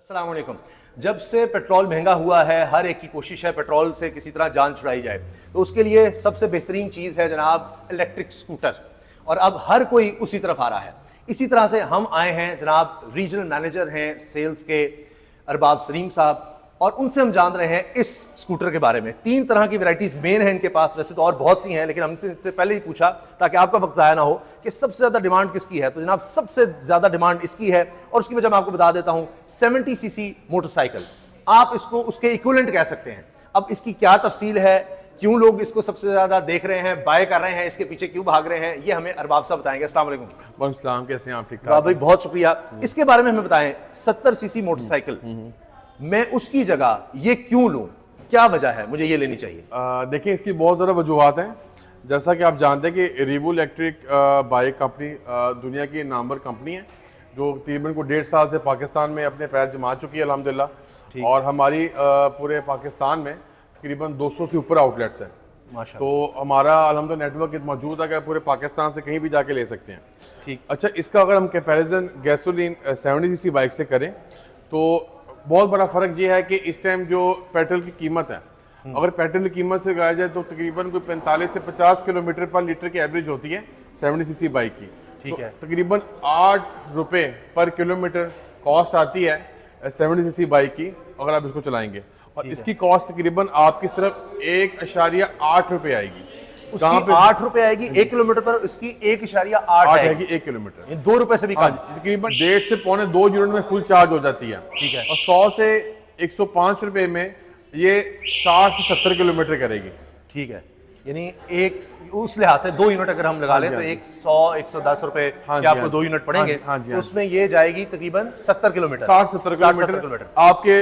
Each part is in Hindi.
अस्सलाम वालेकुम। जब से पेट्रोल महंगा हुआ है, हर एक की कोशिश है पेट्रोल से किसी तरह जान छुड़ाई जाए। तो उसके लिए सबसे बेहतरीन चीज़ है जनाब इलेक्ट्रिक स्कूटर, और अब हर कोई उसी तरफ आ रहा है। इसी तरह से हम आए हैं, जनाब रीजनल मैनेजर हैं सेल्स के अरबाब सलीम साहब, और उनसे हम जान रहे हैं इस स्कूटर के बारे में। 3 तरह की वैरायटीज मेन है इनके पास, वैसे तो और बहुत सी हैं, लेकिन हमसे इससे पहले ही पूछा ताकि आपका वक्त ज़ाया ना हो कि सबसे ज़्यादा डिमांड किसकी है। तो जनाब सबसे ज़्यादा डिमांड इसकी है, और उसकी वजह मैं आपको बता देता हूँ। 70 सीसी मोटरसाइकिल, आप इसको उसके इक्विवेलेंट कह सकते हैं। अब इसकी क्या तफसील है, क्यों लोग इसको सबसे ज़्यादा देख रहे हैं, बाय कर रहे हैं, इसके पीछे क्यों भाग रहे हैं, ये हमें अरबाब साहब बताएंगे। अस्सलाम वालेकुम। वालेकुम सलाम, कैसे हैं आप? ठीक ठाक भाई, बहुत शुक्रिया। इसके बारे में हमें बताएं, 70 सीसी मोटरसाइकिल मैं उसकी जगह ये क्यों लूं, क्या वजह है मुझे ये लेनी चाहिए? देखिए, इसकी बहुत ज़्यादा वजूहत हैं। जैसा कि आप जानते हैं कि रिवो इलेक्ट्रिक बाइक कंपनी दुनिया की नामवर कंपनी है, जो तकरीबन को 1.5 साल से पाकिस्तान में अपने पैर जमा चुकी है अल्हम्दुलिल्लाह। और हमारी पूरे पाकिस्तान में तकरीबन 200 से ऊपर आउटलेट्स हैं माशाअल्लाह। तो हमारा अल्हम्दुलिल्लाह नेटवर्क मौजूद है कि पूरे पाकिस्तान से कहीं भी जाके ले सकते हैं। ठीक। अच्छा, इसका अगर हम कंपैरिजन गैसोलीन 70 सीसी बाइक से करें तो बहुत बड़ा फ़र्क ये है कि इस टाइम जो पेट्रोल की कीमत है, अगर पेट्रोल की कीमत से लगाया जाए तो तकरीबन कोई 45 से 50 किलोमीटर पर लीटर की एवरेज होती है 70 सीसी बाइक की। ठीक है। तकरीबन 8 रुपये पर किलोमीटर कॉस्ट आती है 70 सीसी बाइक की, अगर आप इसको चलाएंगे। और इसकी कॉस्ट तकरीबन आपकी सिर्फ 1.8 रुपये आएगी। उसकी 8 रुपए आएगी 1 किलोमीटर पर, इसकी 1.8 आएगी 1 किलोमीटर, 2 रुपए से भी कम। तकरीबन 1.5 से पौने 2 यूनिट में फुल चार्ज हो जाती है। ठीक है। और 100 से 105 रुपए में ये 60 से 70 किलोमीटर करेगी। ठीक है, यानी एक उस लिहाज से 2 यूनिट अगर हम लगा लें तो 100-110 रुपए के आपको 2 यूनिट पड़ेंगे। तो उसमें ये जाएगी तकरीबन 70 किलोमीटर, 60-70 किलोमीटर आपके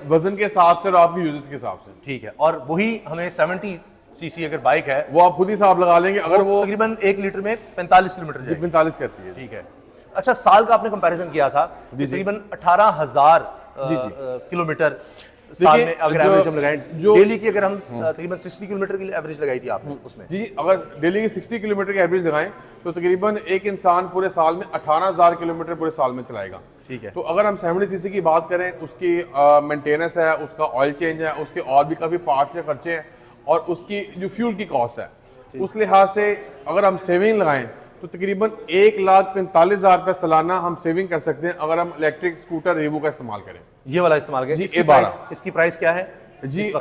वजन के हिसाब से और आपकी यूजेज के हिसाब से। ठीक है। और वही हमें 70 सीसी अगर बाइक है, वो आप खुद ही हिसाब लगा लेंगे, अगर वो तकरीबन 1 लीटर में 45 किलोमीटर जाएगी। 45 करती है। ठीक है। अच्छा, साल का आपने कंपैरिजन किया था, तकरीबन 18,000 किलोमीटर साल में अगर एवरेज हम लगाएं, जो डेली की अगर हम तकरीबन 60 किलोमीटर की एवरेज लगाई थी आपने उसमें। जी, अगर डेली की 60 किलोमीटर की एवरेज लगाएं तो तकरीबन एक इंसान पूरे साल में 18,000 किलोमीटर पूरे साल में चलाएगा। ठीक है। तो अगर हम 70 सीसी की बात करें, उसकी मेंटेनेंस है, उसका ऑयल चेंज है, उसके और भी काफ़ी पार्ट्स के खर्चे हैं, और उसकी जो फ्यूल की कॉस्ट है, उस लिहाज से अगर हम सेविंग लगाएं तो तकरीबन 1,45,000 रुपये सालाना हम सेविंग कर सकते हैं अगर हम इलेक्ट्रिक स्कूटर रिवो का इस्तेमाल करें। ये वाला इस्तेमाल करें। इसकी प्राइस क्या है जी?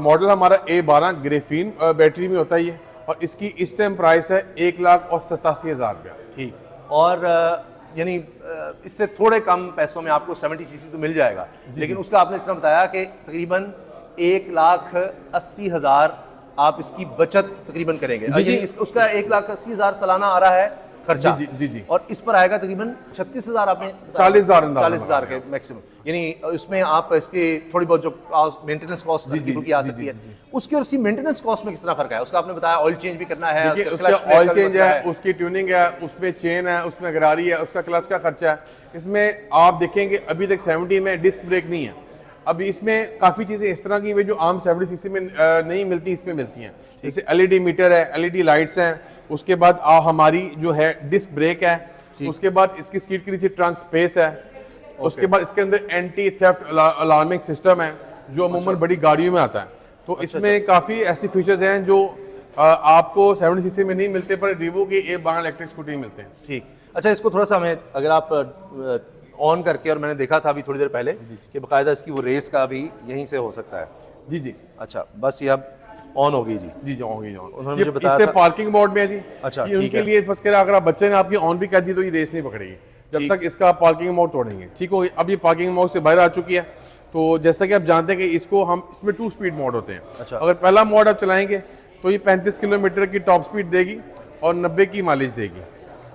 मॉडल हमारा A12 ग्रेफीन बैटरी में होता है ये, और इसकी इस टाइम प्राइस है 1,87,000 रुपया। ठीक। और यानी इससे थोड़े कम पैसों में आपको 70 सीसी तो मिल जाएगा, लेकिन उसका आपने इस तरह बताया कि तकरीबन 1,80,000 आप इसकी बचत तकरीबन करेंगे। जी, उसका 1,80,000 सालाना आ रहा है खर्चा। जी जी जी। और इस पर आएगा तकरीबन 36,000, आपने 40,000 के मैक्सिमम, यानी इसमें आप इसकी थोड़ी बहुत जो मेंटेनेंस कॉस्ट की आ सकती है, उसकी और उसकी मेंटेनेंस कॉस्ट में किस तरह फर्क है? उसका आपने बताया ऑयल चेंज भी करना है, उसका ऑयल चेंज है, उसकी ट्यूनिंग है, उसमें चेन है, उसमें गरारी है, उसका क्लच का खर्चा है। इसमें आप देखेंगे अभी तक 70 में डिस्क ब्रेक नहीं है। अभी इसमें काफ़ी चीज़ें इस तरह की जो आम 70 सीसी में नहीं मिलती, इसमें मिलती हैं। जैसे LED मीटर है, LED लाइट्स हैं, उसके बाद हमारी जो है डिस्क ब्रेक है, उसके बाद इसकी सीट के नीचे ट्रंक स्पेस है, उसके बाद इसके अंदर एंटी थेफ्ट अलार्मिंग सिस्टम है जो अमूमन बड़ी गाड़ियों में आता है। तो इसमें काफ़ी ऐसी फीचर्स हैं जो आपको 70 सीसी में नहीं मिलते, पर रिवो की A12 इलेक्ट्रिक स्कूटी मिलते हैं। ठीक। अच्छा, इसको थोड़ा सा हमें अगर आप ऑन करके, और मैंने देखा था अभी थोड़ी देर पहले कि बाकायदा इसकी वो रेस का भी यहीं से हो सकता है। जी जी। अच्छा, बस ये अब ऑन हो गई जी। जी जी, ऑन गई। उन्होंने मुझे बताया इससे पार्किंग मोड में है जी। अच्छा, ये उनके लिए फर्स्ट करें, अगर आप बच्चे ने आपकी ऑन भी कर दी तो ये रेस नहीं पकड़ेगी जब तक इसका पार्किंग मोड तोड़ेंगे। ठीक हो, अब ये पार्किंग मोड से बाहर आ चुकी है। तो जैसा कि आप जानते हैं कि इसको हम इसमें 2 स्पीड मोड होते हैं। अच्छा। अगर पहला मोड आप चलाएंगे तो ये 35 किलोमीटर की टॉप स्पीड देगी और 90 की माइलेज देगी।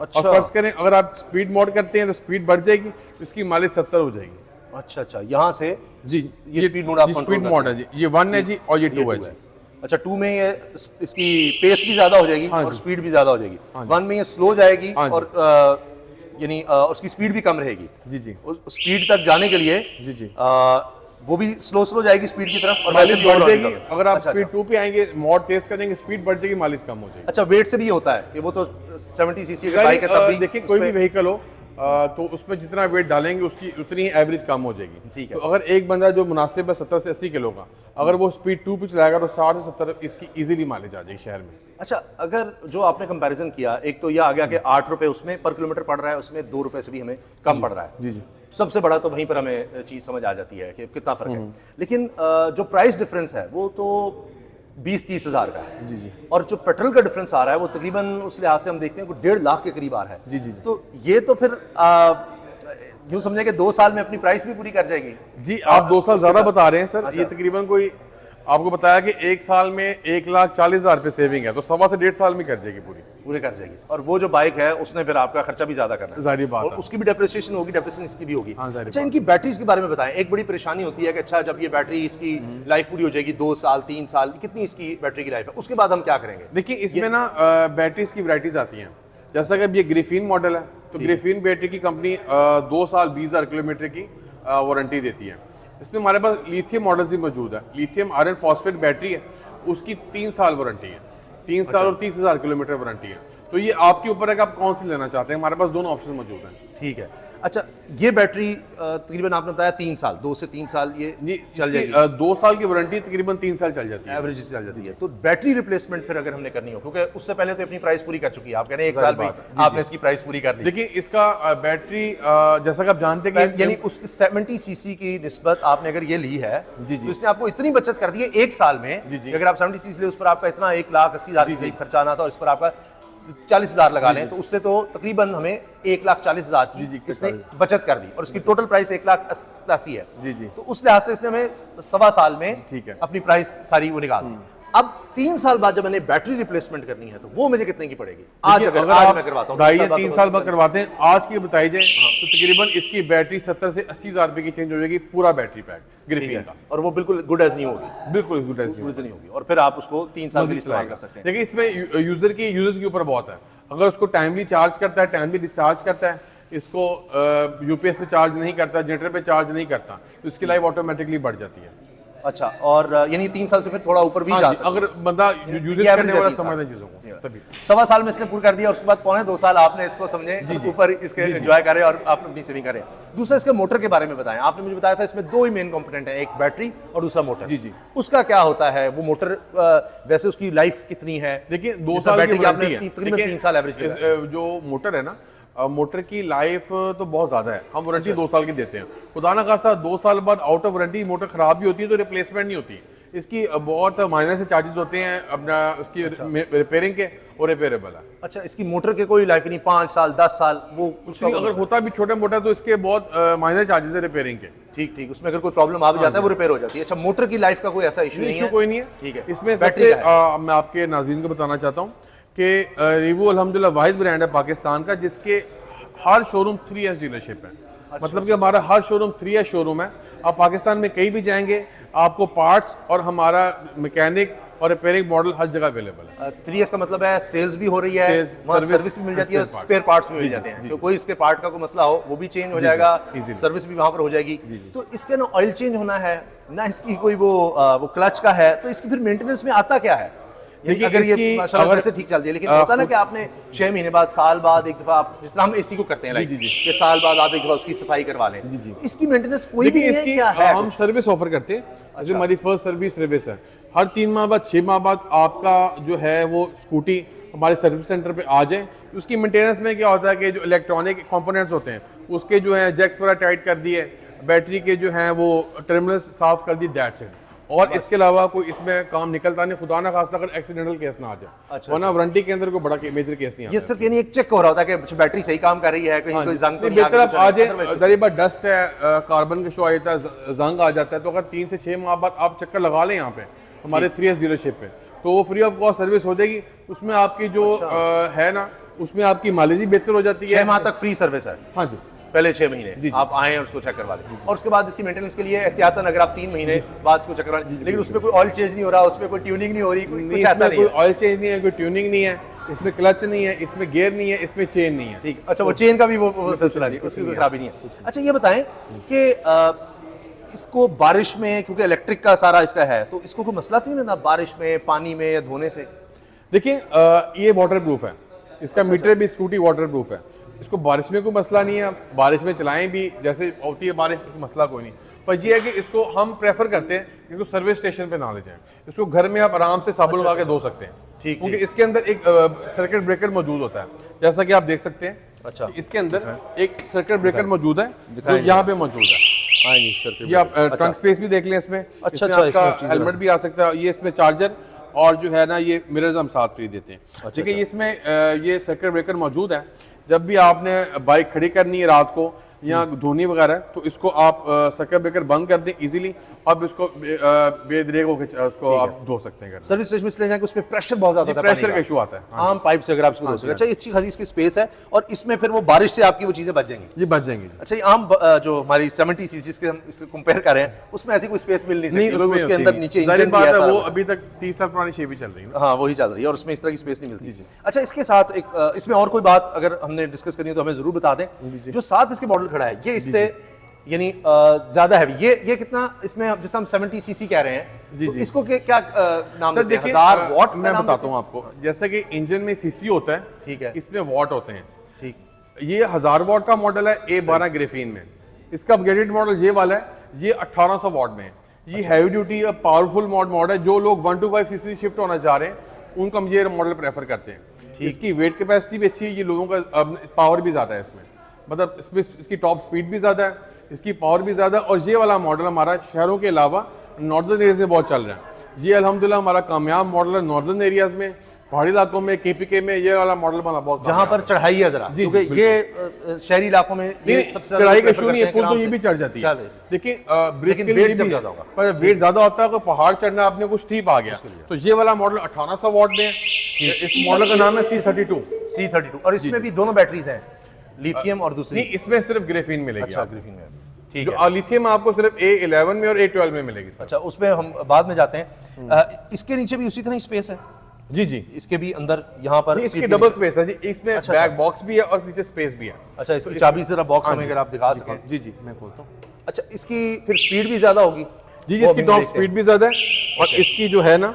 अच्छा। और फर्स्ट करें, अगर आप स्पीड मोड करते हैं तो स्पीड बढ़ जाएगी, तो इसकी माइलेज 70 हो जाएगी। अच्छा, यहाँ से जी ये स्पीड मोड आप स्पीड मोड है जी। ये 1 है जी, और ये 2 है जी। अच्छा, 2 में ये इसकी पेस भी ज्यादा हो जाएगी और स्पीड भी ज्यादा हो जाएगी। 1 में ये स्लो जाएगी और यानी उसकी स्पीड भी कम रहेगी। जी जी। स्पीड तक जाने के लिए जी जी वो भी स्लो जाएगी स्पीड की तरफ, और माइलेज बढ़ जाएगी। अगर आप स्पीड 2 पे आएंगे, मोड तेज करेंगे, स्पीड बढ़ जाएगी, माइलेज कम हो जाएगी। अच्छा, वेट से भी होता है कि वो तो 70 सीसी की बाइक है, तब भी देखिए कोई भी व्हीकल हो, तो उसमें जितना वेट डालेंगे उसकी उतनी एवरेज कम हो जाएगी। ठीक है। तो अगर एक बंदा जो मुनासिब है 70 से 80 किलो का, अगर वो स्पीड 2 पे चलाएगा तो 60 से 70 इसकी इजीली माइलेज आ जाएगी शहर में। अच्छा, अगर जो आपने कंपैरिजन किया, एक तो यह आ गया कि 8 रुपए उसमें पर किलोमीटर पड़ रहा है, उसमें 2 रुपए से भी हमें कम पड़ रहा है। जी जी। सबसे बड़ा तो वहीं पर हमें चीज समझ आ जाती है कि कितना फर्क है। लेकिन जो प्राइस डिफरेंस है वो तो 20-30 हज़ार का है। जी जी। और जो पेट्रोल का डिफरेंस आ रहा है वो तकरीबन उस लिहाज से हम देखते हैं कि 1.5 लाख के करीब आ रहा है। जी जी जी। तो ये तो फिर यूं समझे कि 2 साल में अपनी प्राइस भी पूरी कर जाएगी। जी, आप 2 साल ज्यादा बता रहे हैं सर। अच्छा। ये तकरीबन कोई आपको बताया कि 1 साल में 1,40,000 रुपये सेविंग है, तो 1.25 से 1.5 साल में कर जाएगी पूरी कर जाएगी। और वो जो बाइक है उसने फिर आपका खर्चा भी ज्यादा करना है। जाहिर बात और है। उसकी भी डेप्रिसिएशन होगी, डेप्रिसिएशन इसकी भी होगी। हाँ, जाहिर अच्छा, इनकी बैटरीज के बारे में बताएं। एक बड़ी परेशानी होती है कि अच्छा जब ये बैटरी इसकी लाइफ पूरी हो जाएगी 2 साल 3 साल, कितनी इसकी बैटरी की लाइफ है, उसके बाद हम क्या करेंगे? देखिए इसमें ना बैटरीज की वैरायटीज आती हैं। जैसा कि अब ये ग्रिफिन मॉडल है, तो ग्रिफिन बैटरी की कंपनी 2 साल 20,000 किलोमीटर की वारंटी देती है। इसमें हमारे पास लिथियम मॉडल्स भी मौजूद है। लिथियम आयरन फॉस्फेट बैटरी है, उसकी 3 साल वारंटी है। 3 साल और 30,000 किलोमीटर वारंटी है। तो ये आपके ऊपर है कि आप कौन सी लेना चाहते हैं। हमारे पास दोनों ऑप्शन मौजूद हैं। ठीक है। अच्छा, ये बैटरी तकरीबन आपने बताया 3 साल, 2 से 3 साल ये जी चल जाएगी। 2 साल की वारंटी तकरीबन 3 साल चल जाती है, एवरेज से चल जाती है। तो बैटरी रिप्लेसमेंट फिर अगर हमने करनी हो, क्योंकि उससे पहले तो अपनी प्राइस पूरी कर चुकी है, आप कह रहे हैं 1 साल में आपने इसकी प्राइस पूरी कर ली। देखिए इसका बैटरी जैसा कि आप जानते हैं कि यानी उसकी 70 सीसी की निस्बत आपने अगर ये ली है, जी, जी। तो इसने आपको इतनी बचत कर दी है 1 साल में। जी, जी। कि अगर आप 70 सीसी ले, उस पर आपका इतना 1,80,000 के करीब खर्चा आना था, और इस पर आपका 40,000 लगा लें, तो उससे तो तकरीबन हमें 1,40,000 जी, जी, की इसने बचत कर दी, और इसकी टोटल प्राइस 1,80,000 है। जी, जी। तो उस लिहाज से इसने हमें 1.25 साल में ठीक है। अपनी प्राइस सारी वो निकाल दी। अब 3 साल बाद जब मैंने बैटरी रिप्लेसमेंट करनी है, तो वो मुझे कितने की पड़ेगी? आज देखिए, अगर आप मैं करवाता हूँ 2.5 या 3 साल बाद करवाते हैं, आज की बताई जाए तो तकरीबन इसकी बैटरी 70 से 80,000 रुपए की चेंज हो जाएगी, पूरा बैटरी पैक ग्रिफिन का। और वो बिल्कुल गुड एज नहीं होगी, बिल्कुल गुड एज यूज नहीं होगी, और फिर आप उसको 3 साल के इस्तेमाल कर सकते हैं। देखिए इसमें यूजर्स के ऊपर बहुत है। अगर उसको टाइमली चार्ज करता है, टाइमली डिस्चार्ज करता है, इसको यूपीएस पे चार्ज नहीं करता, जनरेटर पे चार्ज नहीं करता, तो इसकी लाइफ ऑटोमेटिकली बढ़ जाती है। अच्छा, और यानी 3 साल से फिर थोड़ा ऊपर भी जा सकते हैं। अगर बंदा यूजेस करने वाला समझना चीजों को, तभी 1.25 साल में इसने पूरा कर दिया, उसके बाद 1.25 साल आपने इसको समझे ऊपर इसके एंजॉय करें और आप अपनी सेविंग करें। दूसरा, इसके मोटर के बारे में बताएं। आपने मुझे बताया था इसमें 2 ही मेन कंपोनेंट है, एक बैटरी और दूसरा मोटर। जी, जी। उसका क्या होता है वो मोटर, वैसे उसकी लाइफ कितनी है? देखिए 2 साल की वारंटी है, तकरीबन 3 साल एवरेज। जो मोटर है ना, मोटर की लाइफ तो बहुत ज्यादा है। हम वारंटी 2 साल की देते हैं। खुदा ना खास्ता 2 साल बाद आउट ऑफ वारंटी मोटर खराब भी होती है तो रिप्लेसमेंट नहीं होती। इसकी बहुत माइनर से चार्जेस होते हैं अपना उसकी रिपेयरिंग के, और रिपेयरेबल है। अच्छा, इसकी मोटर के कोई लाइफ नहीं, 5 साल 10 साल वो उसकी अगर होता भी छोटा मोटा तो इसके बहुत माइनर चार्जेस है रिपेयरिंग के। ठीक, उसमें अगर कोई प्रॉब्लम आ भी जाता है वो रिपेयर हो जाती है। अच्छा, मोटर की लाइफ का कोई ऐसा इशू नहीं है? कोई नहीं है। ठीक है। इसमें सबसे मैं आपके नाज़रीन को बताना चाहता हूँ कि रिवो अल्हम्दुलिल्लाह वाहिद ब्रांड है पाकिस्तान का जिसके हर शोरूम 3S डीलरशिप है। मतलब कि हमारा हर शोरूम 3S शोरूम है। आप पाकिस्तान में कहीं भी जाएंगे, आपको पार्ट्स और हमारा मैकेनिक और रिपेयरिंग मॉडल हर जगह अवेलेबल है। 3S का मतलब है सेल्स भी हो रही है, सर्विस भी मिल जाती है, स्पेयर पार्ट्स भी मिल जाते हैं। तो कोई इसके पार्ट का कोई मसला हो वो भी चेंज हो जाएगा, सर्विस भी वहां पर हो जाएगी। तो इसके ना ऑयल चेंज होना है ना, इसकी कोई वो क्लच का है, तो इसकी फिर मेंटेनेंस में आता क्या है? देखिए अगर ये माशाल्लाह वैसे ठीक चलती है, लेकिन होता ना कि आपने 6 महीने बाद, साल बाद एक दफा, आप जिस तरह हम एसी को करते हैं लाइक कि साल बाद आप एक दफा उसकी सफाई करवा लें, इसकी मेंटेनेंस कोई भी नहीं है क्या है? हम सर्विस ऑफर करते हैं। जैसे हमारी फर्स्ट सर्विस है, हर 3 माह बाद 6 माह बाद आपका जो है वो स्कूटी हमारे सर्विस सेंटर पे आ जाए। उसकी मेंटेनेंस में क्या होता है कि जो इलेक्ट्रॉनिक कंपोनेंट्स होते हैं उसके जो है जैक्स वगैरह टाइट कर दिए, बैटरी के जो हैं वो टर्मिनल्स साफ कर दी, दैट्स इट। और इसके अलावा कोई इसमें काम निकलता नहीं, खुदा ना खास्ता अगर एक्सीडेंटल केस ना आ जाए, वरना वारंटी के अंदर कोई बड़ा मेजर केस नहीं आता। ये सिर्फ यानी एक चेक हो रहा होता है कि बैटरी सही काम कर रही है, कहीं कोई जंग तो नहीं बेहतर आप आ जाए। दरीबा डस्ट है, कार्बन का शो आ जाता है, जंग आ जाता है, तो अगर 3 से 6 माह बाद आप चक्कर लगा लें यहाँ पे हमारे 3S डीलरशिप पे, तो वो फ्री ऑफ कॉस्ट सर्विस हो जाएगी। उसमें आपकी जो है ना, उसमें आपकी माइलेज भी बेहतर हो जाती है। 6 माह तक फ्री सर्विस है। हाँ जी, पहले 6 महीने आप आए और उसको चेक करवा लें, और उसके बाद इसकी मेंटेनेंस के लिए एहतियातन अगर आप 3 महीने बाद इसको चेक करवा लें, लेकिन उसमें कोई ऑयल चेंज नहीं हो रहा, उसमें कोई ट्यूनिंग नहीं हो रही, कुछ ऐसा नहीं है। कोई ऑयल चेंज नहीं है, कोई ट्यूनिंग नहीं है, इसमें क्लच नहीं है, इसमें गियर नहीं है, इसमें चेन नहीं है। ठीक, अच्छा, वो चेन का भी वो सिलसिला नहीं, उसकी कोई खराबी नहीं है। अच्छा, ये बताएं कि इसको बारिश में, क्योंकि इलेक्ट्रिक का सारा इसका है, तो इसको कोई मसला नहीं ना बारिश में, पानी में या धोने से? देखिए ये वाटर प्रूफ है, इसका मीटर भी स्कूटी वाटर प्रूफ है। इसको बारिश में कोई मसला नहीं है, बारिश में चलाएं भी, जैसे होती है बारिश, इसको मसला कोई नहीं। पर ये है कि इसको हम प्रेफर करते हैं कि इसको सर्विस स्टेशन पे ना ले जाएं, इसको घर में आप आराम से साबुन लगा के धो सकते हैं। ठीक, क्योंकि इसके अंदर एक सर्किट ब्रेकर मौजूद होता है, जैसा कि आप देख सकते हैं। अच्छा, इसके अंदर एक सर्किट ब्रेकर मौजूद है जो यहाँ पे मौजूद है। हाँ जी सर, ये आप ट्रंक स्पेस भी देख लें इसमें। अच्छा, इसमें इसमें आपका हेलमेट भी आ सकता है, ये इसमें चार्जर और जो है ना ये मिरर्स हम साथ फ्री देते हैं। ठीक है, इसमें ये सर्किट ब्रेकर मौजूद है। जब भी आपने बाइक खड़ी करनी है रात को या धोनी वगैरह, तो इसको आप सर्किट ब्रेकर बंद कर दें इजीली, अब इसको बेदरेग होकर उसको आप धो सकते हैं। सर्विस स्टेशन में इसलिए जाएं कि उसमें प्रेशर बहुत ज्यादा होता है, प्रेशर का इशू आता है आम पाइप से अगर आप इसको धो सकें। अच्छा, ये अच्छी खासी इसकी स्पेस है और इसमें फिर वो बारिश से आपकी वो चीजें बच जाएंगी। ये बच जाएंगी। अच्छा, ये आम जो हमारी 70 सीसी के हम इसको कंपेयर कर रहे हैं, उसमें ऐसी कोई स्पेस मिल नहीं सकती, क्योंकि उसके अंदर नीचे इंजन भी है। वो अभी तक 30 साल पुरानी शेप ही चल रही है। हाँ, वही चल रही है और उसमें इस तरह की स्पेस नहीं मिलती। अच्छा, इसके साथ एक इसमें और कोई बात अगर हमने डिस्कस करनी है तो हमें जरूर बता दें। जो साथ इसके मॉडल खड़ा है, ये इससे यानी ज्यादा हैवी, ये कितना इसमें, जिस हम 70 सीसी कह रहे हैं, तो इसको क्या नाम देते हैं? 1000 वॉट मैं बताता हूँ आपको। जैसे कि इंजन में सीसी होता है, ठीक है, इसमें वॉट होते हैं। ठीक, ये 1000 वॉट का मॉडल है A12 ग्रेफीन में। इसका अपग्रेडेड मॉडल ये वाला है, ये 1800 वॉट में है। ये हैवी ड्यूटी पावरफुल मॉडल है। जो लोग 1 to 5 सीसी शिफ्ट होना चाह रहे हैं, उनको हम ये मॉडल प्रेफर करते हैं। इसकी वेट कैपेसिटी भी अच्छी है, ये लोगों का पावर भी ज्यादा है इसमें, मतलब इसमें इसकी टॉप स्पीड भी ज्यादा है, इसकी पावर भी ज्यादा। और ये वाला मॉडल हमारा शहरों के अलावा नॉर्दर्न एरियाज में बहुत चल रहा है। ये अल्हम्दुलिल्लाह हमारा कामयाब मॉडल है नॉर्दर्न एरियाज में, पहाड़ी इलाकों में, KPK में ये वाला मॉडल बना बहुत, जहाँ पर चढ़ाई है जरा, क्योंकि ये शहरी इलाकों में ये सबसे चढ़ाई का इशू नहीं है, पुल तो ये भी चढ़ जाती है। देखिए ब्रिज के लिए भी ज्यादा होगा, पर वेट ज्यादा होता है, पहाड़ चढ़ना आपने कुछ स्टीप आ गया, तो ये वाला मॉडल 1800 वॉट में है। इस मॉडल का नाम है C32। और इसमें भी दोनों बैटरीज हैं, लिथियम और दूसरी? नहीं, इसमें सिर्फ ग्रेफीन मिलेगी। अच्छा, ग्रेफीन में, ठीक है। लिथियम आपको सिर्फ A11 में और A12 में मिलेगी। अच्छा, उसमें हम बाद में जाते हैं। इसके नीचे भी उसी तरह स्पेस है? जी, इसके भी अंदर यहाँ पर इसकी डबल स्पेस है जी। इसमें बैक बॉक्स भी है और नीचे स्पेस भी है। अच्छा, इसकी चाबी जरा बॉक्स में अगर आप दिखा सकें। जी, मैं खोलता हूँ। अच्छा, इसकी फिर स्पीड भी ज्यादा होगी? जी, इसकी टॉप स्पीड भी ज्यादा है और इसकी जो है ना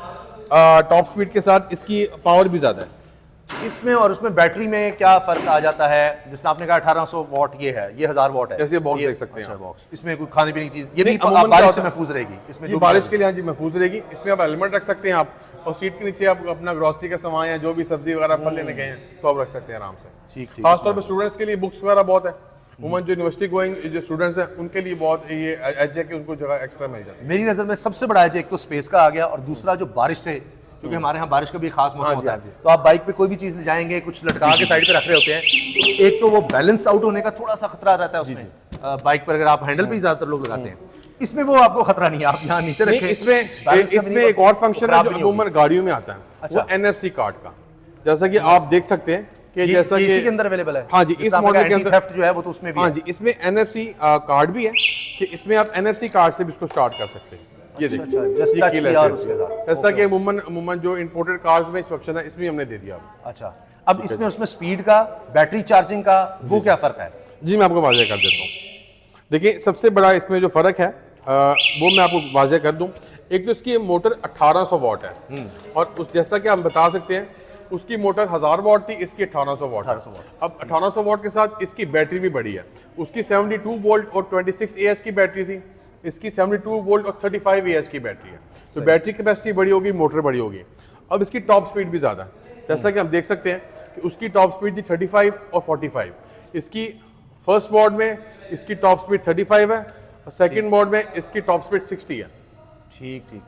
टॉप स्पीड के साथ इसकी पावर भी ज्यादा है। इसमें और उसमें बैटरी में क्या फर्क आ जाता है? जिसने आपने कहा 1800 वॉट ये है, ये 1000 वॉट है। जैसे बॉक्स देख सकते हैं। अच्छा, बॉक्स, इसमें कोई खाने पीने की चीज, ये भी बारिश से महफूज रहेगी? इसमें ये बारिश के लिए हाँ जी महफूज रहेगी। इसमें आप हेलमेट रख सकते हैं आप, और सीट के नीचे आप अपना ग्रोसरी का सामान या जो भी सब्जी वगैरह फल लेने गए हैं तो आप रख सकते हैं आराम से। ठीक, खासतौर पर स्टूडेंट्स के लिए बुक्स वगैरह बहुत है। वुमन जो यूनिवर्सिटी गोइंग जो स्टूडेंट्स हैं उनके लिए बहुत ये एज है कि उनको जगह एक्स्ट्रा मिल जाती है। मेरी नजर में सबसे बड़ा एज एक तो स्पेस का आ गया, और दूसरा जो बारिश से, क्योंकि हमारे यहाँ बारिश का भी खास मौसम होता है, तो आप बाइक पे कोई भी चीज ले जाएंगे, कुछ लटका के साइड पे रख रहे होते हैं, तो एक तो वो बैलेंस आउट होने का थोड़ा सा खतरा रहता है उसमें। बाइक पर अगर आप हैंडल पे ज्यादातर लोग लगाते हैं, इसमें वो आपको खतरा नहीं है, आप यहाँ नीचे रखें। इसमें एक और फंक्शन है जो अमूमन गाड़ियों में आता है, वो NFC कार्ड का। जैसा कि आप देख सकते हैं कि जैसा कि इसी के अंदर अवेलेबल है। हाँ जी, इस मॉडल के अंदर थेफ्ट जो है वो तो उसमें भी हाँ जी, इसमें NFC कार्ड भी है कि इसमें आप NFC कार्ड से भी इसको स्टार्ट कर सकते हैं। ये देखिए, जैसा कि अमूमन जो इंपोर्टेड कार्स में इस फंक्शन है, इसमें हमने दे दिया। अच्छा, अब इसमें उसमें स्पीड का, बैटरी चार्जिंग का वो क्या फर्क है? जी, मैं आपको वाज़ेह कर देता हूँ। देखिए, सबसे बड़ा इसमें जो फर्क है वो मैं आपको वाज़ेह कर दूं। एक तो इसकी मोटर 1800 वॉट है, और उस जैसा कि हम बता सकते हैं उसकी मोटर 1000 वॉट थी, इसकी 1800 वॉट। अब 1800 वॉट के साथ इसकी बैटरी भी बड़ी है। उसकी 72 वोल्ट और 26 AH की बैटरी थी, इसकी 72 वोल्ट और 35 AH की बैटरी है। तो बैटरी कैपेसिटी बड़ी होगी, मोटर बड़ी होगी। अब इसकी टॉप स्पीड भी ज़्यादा है, जैसा कि हम देख सकते हैं कि उसकी टॉप स्पीड थी 35 और 45। इसकी फर्स्ट मोड में इसकी टॉप स्पीड 35 है, और सेकंड मोड में इसकी टॉप स्पीड 60 है। ठीक,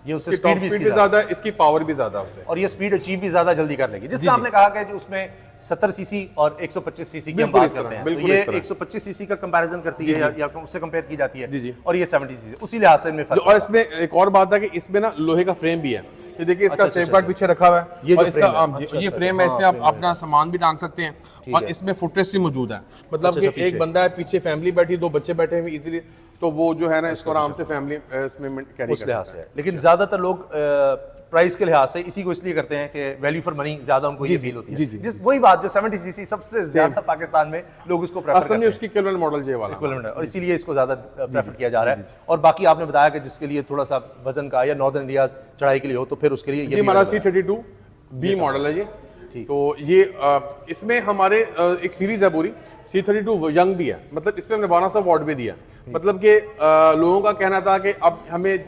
ये उससे स्पीड भी ज्यादा है, इसकी पावर भी ज्यादा है उससे, और ये स्पीड अचीव भी ज्यादा जल्दी कर लेगी। जिससे आपने कहा कि जो उसमें 70 सीसी और 125 सीसी की हम बात करते हैं, तो ये 125 सीसी का कंपैरिजन करती है या उससे कंपेयर की जाती है, और ये 70 सीसी, उसी लिहाज से इनमें फर्क है। और इसमें एक और बात है कि इसमें ना लोहे का फ्रेम भी है। ये देखिए, इसका सेफ गार्ड पीछे रखा हुआ है, और इसका ये फ्रेम है, इसमें आप अपना सामान भी टांग सकते हैं, और इसमें फुटरेस्ट भी मौजूद है। मतलब कि एक बंदा है, पीछे फैमिली बैठी, 2 बच्चे बैठे हुए इजीली, तो वो जो है ना इसको आराम से फैमिली इसमें कैरी कर सकते हैं। लेकिन ज्यादातर लोग प्राइस के लिहाज से इसी को इसलिए करते हैं कि वैल्यू फॉर मनी ज्यादा उनको ये फील होती है। जी, वही बात जो 70 सीसी सबसे ज्यादा पाकिस्तान में लोग उसको प्रेफर करते हैं। उसकी इक्विवेलेंट मॉडल ये वाला इक्विवेलेंट है, और इसीलिए इसको ज्यादा प्रेफर किया जा रहा है। और बाकी आपने बताया कि जिसके लिए थोड़ा सा वजन का या नॉर्दर्न इंडिया चढ़ाई के लिए हो, तो फिर उसके लिए ये हमारा C32B मॉडल है ये। तो ये इसमें हमारे एक सीरीज है पूरी C32 यंग भी है, मतलब इसमें हमने 1200 वॉट भी दिया। मतलब कि लोगों का कहना था कि अब हमें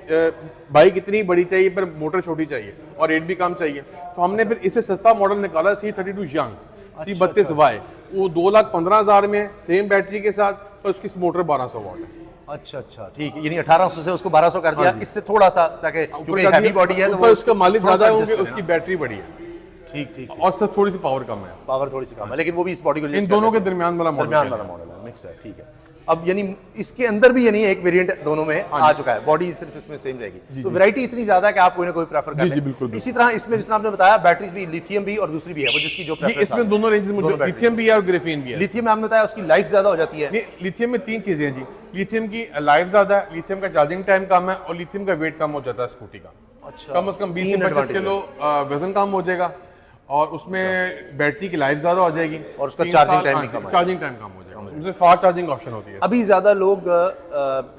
बाइक इतनी बड़ी चाहिए पर मोटर छोटी चाहिए और रेट भी कम चाहिए, तो हमने फिर इससे सस्ता मॉडल निकाला C32 यंग C32Y। वो 2,15,000 में सेम बैटरी के साथ, पर उसकी मोटर 1200 वॉट है। अच्छा ठीक है, यानी 1800 से उसको 1200 कर दिया, इससे थोड़ा सा ताकि क्योंकि हैवी बॉडी है तो ऊपर उसका माइलेज ज्यादा होंगे, उसकी बैटरी बड़ी है। ठीक और सब थोड़ी सी पावर कम है, पावर थोड़ी सी कम है, लेकिन वो भी इस बॉडी को इन दोनों के दरमियान वाला मॉडल है, मिक्स है। ठीक है, अब यानी इसके अंदर भी यानी एक वेरिएंट दोनों में आ चुका है, बॉडी सिर्फ इसमें सेम रहेगी, तो वैरायटी इतनी ज्यादा है कि आप कोई ना कोई प्रेफर कर जी बिल्कुल। इसी तरह इसमें जिसने आपने बताया बैटरीज भी लिथियम भी और दूसरी भी है, वो जिसकी जो इसमें दोनों रेंजेस मौजूद, लिथियम भी है और ग्राफीन भी है। लिथियम में आपने बताया उसकी लाइफ ज्यादा हो जाती है। लिथियम में 3 चीजें हैं जी, लिथियम की लाइफ ज्यादा है, लिथियम का चार्जिंग टाइम कम है और लिथियम का वेट कम हो जाता है स्कूटी का। अच्छा, कम से कम 20 से 25 किलो वजन कम हो जाएगा और उसमें बैटरी की लाइफ ज्यादा हो जाएगी और उसका चार्जिंग टाइम भी कम है, चार्जिंग टाइम कम हो जाएगा, उसमें फास्ट चार्जिंग ऑप्शन होती है। अभी ज्यादा लोग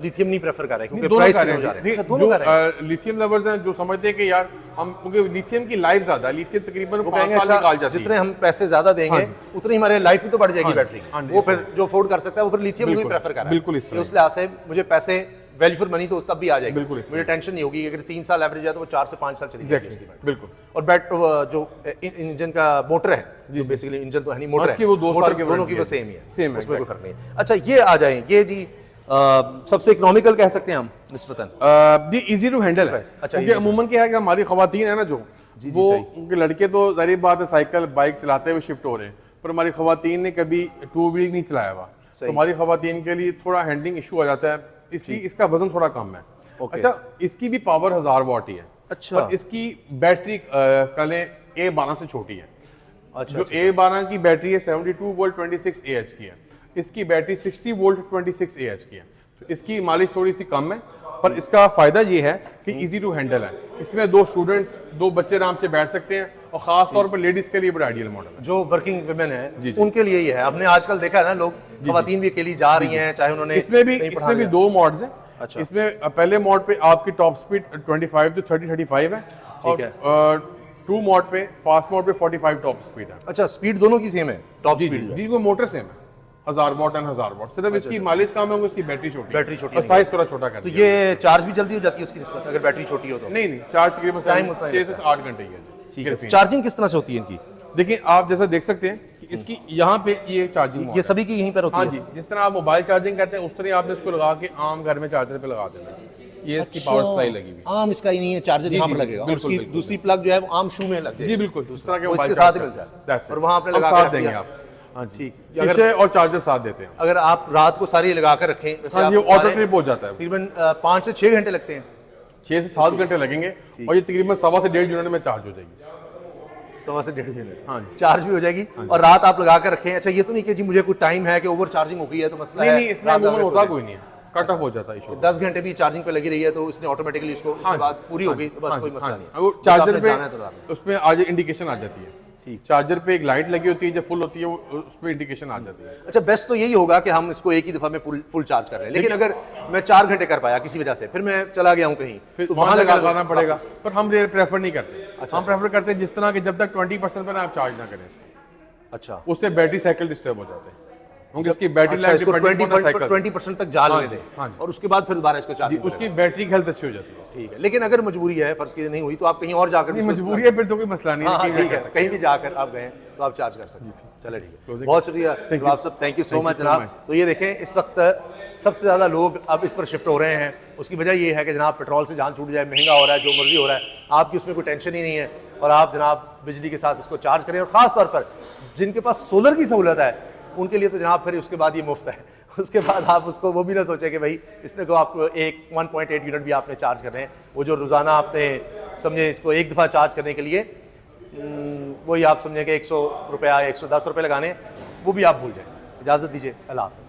लिथियम नहीं प्रेफर कर रहे क्योंकि प्राइस कम हो जा रहे हैं। दोनों कर रहे हैं। लिथियम लवर्स हैं जो समझते हैं कि यार हम, क्योंकि लिथियम की लाइफ ज्यादा है, लिथियम तकरीबन 5 साल निकाल जाती है, जितने हम पैसे ज्यादा देंगे उतनी हमारे लाइफ भी तो बढ़ जाएगी बैटरी, वो फिर जो अफोर्ड कर सकता है वो फिर लिथियम भी प्रेफर कर रहा है। बिल्कुल इस उस लिहाज से मुझे पैसे वैल्यू फॉर मनी तो तब भी आ जाएगी, बिल्कुल मुझे टेंशन नहीं होगी। अगर 3 साल एवरेज है तो वो 4 से 5 साल चलेगी उसकी बैटरी। बिल्कुल। और जो इंजन का मोटर है, जो बेसिकली इंजन तो है नहीं, मोटर है, वो 2 साल के दोनों की वो सेम ही है, सेम है, उसमें कोई फर्क नहीं है। अच्छा, ये आ जाए, ये जी सबसे इकोनॉमिकल कह सकते हैं हम निस्बतन, ये इजी टू हैंडल है। अच्छा, क्योंकि अमूमन क्या है कि हमारी खवातीन है ना जो, वो उनके लड़के तो जाहिर बात है साइकिल बाइक चलाते हुए शिफ्ट हो रहे हैं, पर हमारी खवातीन ने कभी 2 व्हील नहीं चलाया हुआ, तो हमारी खवातीन के लिए थोड़ा हैंडलिंग इशू आ जाता है, इसलिए इसका वजन थोड़ा कम है। अच्छा, इसकी भी पावर 1000 वॉट ही है। अच्छा, और इसकी बैटरी कलें A12 से छोटी है। अच्छा, जो A12 की बैटरी है 72 वोल्ट 26 AH की है, इसकी बैटरी 60 वोल्ट 26 AH की है, तो इसकी माइलेज थोड़ी सी कम है, पर इसका फायदा ये है कि इजी टू हैंडल है। इसमें 2 स्टूडेंट्स 2 बच्चे आराम से बैठ सकते हैं और खास तौर पर लेडीज के लिए बड़ा आइडियल मॉडल है। जो वर्किंग वुमेन है उनके लिए ये है। हमने आजकल देखा है ना, लोग खवातीन भी अकेली जा रही हैं, चाहे उन्होंने इसमें भी 2 मॉड्स हैं। अच्छा। इसमें पहले मॉड पे आपकी टॉप स्पीड 25 to 30-35 है, और 2 मॉड पे फास्ट मॉड पे 45 टॉप स्पीड है। अच्छा, स्पीड दोनों की सेम है, टॉप स्पीड जी, वो मोटर सेम है, 1000 वॉट एंड 1000 वॉट, सिर्फ इसकी माइलेज कम है, उसकी बैटरी छोटी और साइज थोड़ा छोटा कर तो ये चार्ज भी जल्दी हो जाती है उसकी निस्बत, अगर बैटरी छोटी हो तो? नहीं, चार्ज तकरीबन टाइम होता है 6 से 8 घंटे ही है। ठीक है, चार्जिंग किस तरह से होती है इनकी? देखिए, आप जैसा देख सकते हैं कि इसकी यहाँ पे ये चार्जिंग, ये सभी की यहीं पर होती है? हाँ जी, जिस तरह आप मोबाइल चार्जिंग करते हैं उस तरह आपने इसको लगा के आम घर में चार्जर पे लगा देना। ये इसकी पावर सप्लाई लगी हुई, आम इसका ही नहीं है, चार्जर यहाँ पर लगेगा, उसकी दूसरी प्लग जो है वो आम शू में लग जाएगी। जी बिल्कुल, दूसरा के इसके साथ ही मिलता है और वहाँ आपने लगा साथ देंगे आप। हाँ ठीक, शीशे और चार्जर साथ देते हैं। अगर आप रात को सारी लगा कर रखें, वैसे ये ऑटो ट्रिप हो जाता है, तकरीबन 5 से 6 घंटे लगते हैं, 6 से 7 घंटे लगेंगे, और ये तकरीबन 1.5 से 1.5 यूनिट में चार्ज हो जाएगी। 1.5 से 1.5 मिनट हाँ, चार्ज भी हो जाएगी और रात आप लगा कर रखें। अच्छा, ये तो नहीं कि जी मुझे कोई टाइम है कि ओवर चार्जिंग हो गई है तो मसला है, नहीं, इसमें अमूमन होता कोई नहीं है, कट ऑफ हो जाता है इशू। 10 घंटे भी चार्जिंग पे लगी रही है तो इसने ऑटोमेटिकली उसको उसके बाद पूरी हो गई तो बस कोई मसला नहीं। वो चार्जर पे उसमें आज इंडिकेशन आ जाती है, चार्जर पे एक लाइट लगी होती है, जब फुल होती है उस पे इंडिकेशन आ जाती है। अच्छा, बेस्ट तो यही होगा कि हम इसको एक ही दफा में फुल चार्ज कर रहे हैं, लेकिन अगर मैं 4 घंटे कर पाया किसी वजह से, फिर मैं चला गया हूँ कहीं, फिर तो वहां लगाना पड़ेगा, पर हम प्रेफर नहीं करते। हम प्रेफर करते हैं जिस तरह के जब तक 20% पे ना आप चार्ज ना करें इसको। अच्छा, उससे बैटरी साइकिल डिस्टर्ब हो जाते हैं, क्योंकि इसकी बैटरी लाइफ 20% तक जा लगे थे और उसके बाद फिर दोबारा इसको चार्ज, उसकी बैटरी की हेल्थ अच्छी हो जाती है। ठीक है, लेकिन अगर मजबूरी है, फर्ज की नहीं हुई, तो आप कहीं और जाकर, मजबूरी है फिर तो कोई मसला नहीं है, ठीक है, कहीं भी जाकर आप गए तो आप चार्ज कर सकते हैं। चलो ठीक है, बहुत शुक्रिया आप सब, थैंक यू सो मच जनाब। तो ये देखें, इस वक्त सबसे ज़्यादा लोग अब इस पर शिफ्ट हो रहे हैं। उसकी वजह ये है कि जनाब पेट्रोल से जान छूट जाए, महंगा हो रहा है, जो मर्जी हो रहा है, आपकी उसमें कोई टेंशन ही नहीं है, और आप जनाब बिजली के साथ इसको चार्ज करें। और ख़ास तौर पर जिनके पास सोलर की सहूलत है उनके लिए तो जनाब फिर उसके बाद ये मुफ्त है। उसके बाद आप उसको वो भी ना सोचें कि भाई इसने को आप 1.8 यूनिट भी आपने चार्ज कर रहे हैं, वो जो रोज़ाना आपने समझे इसको एक दफ़ा चार्ज करने के लिए वही आप समझें कि 100 रुपया 110 रुपये लगाने, वो भी आप भूल जाएं। इजाज़त दीजिए, अल्लाह हाफ़िज़।